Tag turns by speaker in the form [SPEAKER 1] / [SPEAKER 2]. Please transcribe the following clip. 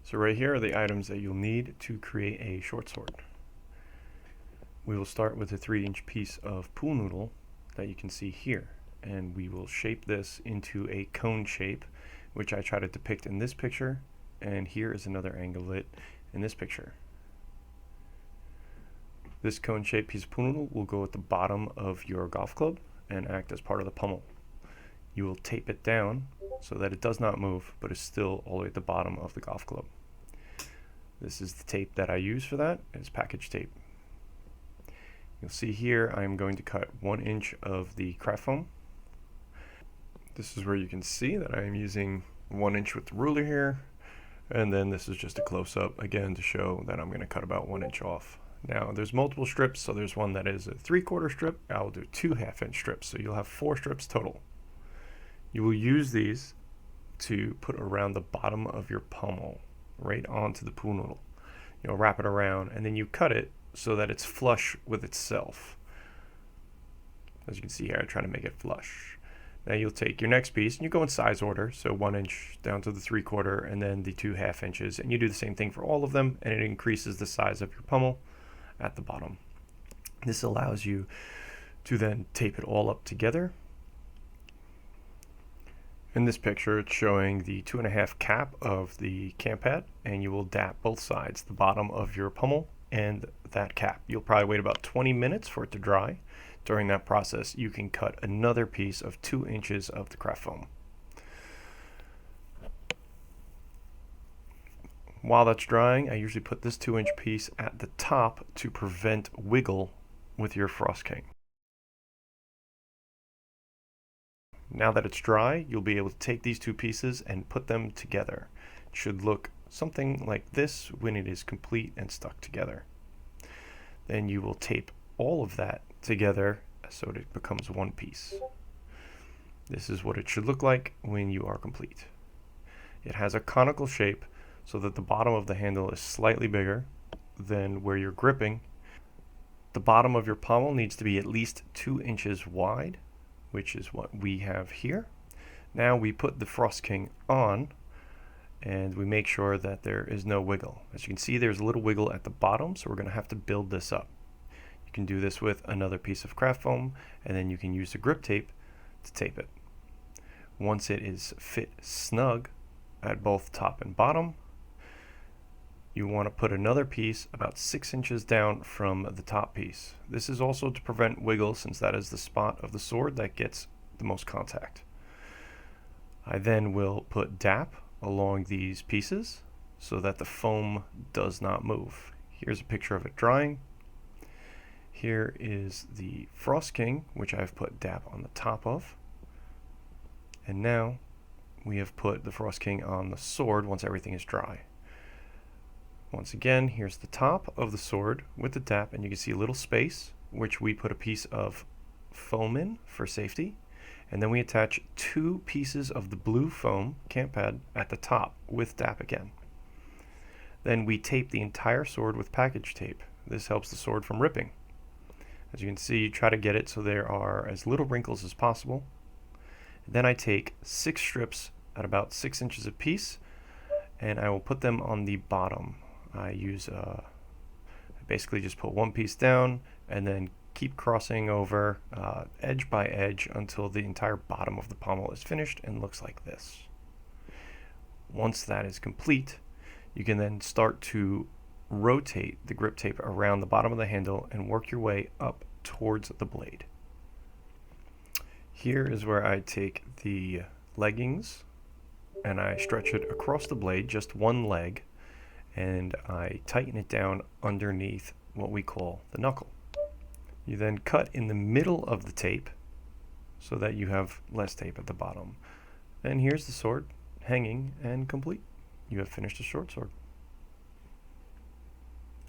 [SPEAKER 1] So right here are the items that you'll need to create a short sword. We will start with a 3-inch piece of pool noodle that you can see here, and we will shape this into a cone shape, which I try to depict in this picture, and here is another angle of it in this picture. This cone shaped piece of pool noodle will go at the bottom of your golf club and act as part of the pommel. You will tape it down so that it does not move, but is still all the way at the bottom of the golf club. This is the tape that I use for that. It's package tape. You'll see here I'm going to cut 1 inch of the craft foam. This is where you can see that I am using 1 inch with the ruler here, and then this is just a close-up again to show that I'm going to cut about 1 inch off. Now there's multiple strips, so there's one that is a 3/4 strip. I'll do 2 1/2-inch strips, so you'll have 4 strips total. You will use these to put around the bottom of your pommel, right onto the pool noodle. You'll wrap it around, and then you cut it so that it's flush with itself. As you can see here, I try to make it flush. Now you'll take your next piece, and you go in size order, so 1 inch down to the 3/4, and then the 2 1/2 inches, and you do the same thing for all of them, and it increases the size of your pommel at the bottom. This allows you to then tape it all up together. In this picture, it's showing the 2 1/2 cap of the camp pad, and you will dap both sides, the bottom of your pommel and that cap. You'll probably wait about 20 minutes for it to dry. During that process, you can cut another piece of 2 inches of the craft foam. While that's drying, I usually put this 2-inch piece at the top to prevent wiggle with your Frost King. Now that it's dry, you'll be able to take these 2 pieces and put them together. It should look something like this when it is complete and stuck together. Then you will tape all of that together so that it becomes one piece. This is what it should look like when you are complete. It has a conical shape so that the bottom of the handle is slightly bigger than where you're gripping. The bottom of your pommel needs to be at least 2 inches wide, which is what we have here. Now we put the Frost King on, and we make sure that there is no wiggle. As you can see, there's a little wiggle at the bottom, so we're going to have to build this up. You can do this with another piece of craft foam, and then you can use the grip tape to tape it. Once it is fit snug at both top and bottom, you want to put another piece about 6 inches down from the top piece. This is also to prevent wiggle, since that is the spot of the sword that gets the most contact. I then will put dap along these pieces so that the foam does not move. Here's a picture of it drying. Here is the Frost King, which I've put dap on the top of. And now we have put the Frost King on the sword once everything is dry. Once again, here's the top of the sword with the dap, and you can see a little space, which we put a piece of foam in for safety. And then we attach 2 pieces of the blue foam camp pad at the top with dap again. Then we tape the entire sword with package tape. This helps the sword from ripping. As you can see, you try to get it so there are as little wrinkles as possible. Then I take 6 strips at about 6 inches apiece, and I will put them on the bottom. I basically just put 1 piece down and then keep crossing over edge by edge until the entire bottom of the pommel is finished and looks like this. Once that is complete, you can then start to rotate the grip tape around the bottom of the handle and work your way up towards the blade. Here is where I take the leggings and I stretch it across the blade, just one leg, and I tighten it down underneath what we call the knuckle. You then cut in the middle of the tape so that you have less tape at the bottom. And here's the sword hanging and complete. You have finished a short sword.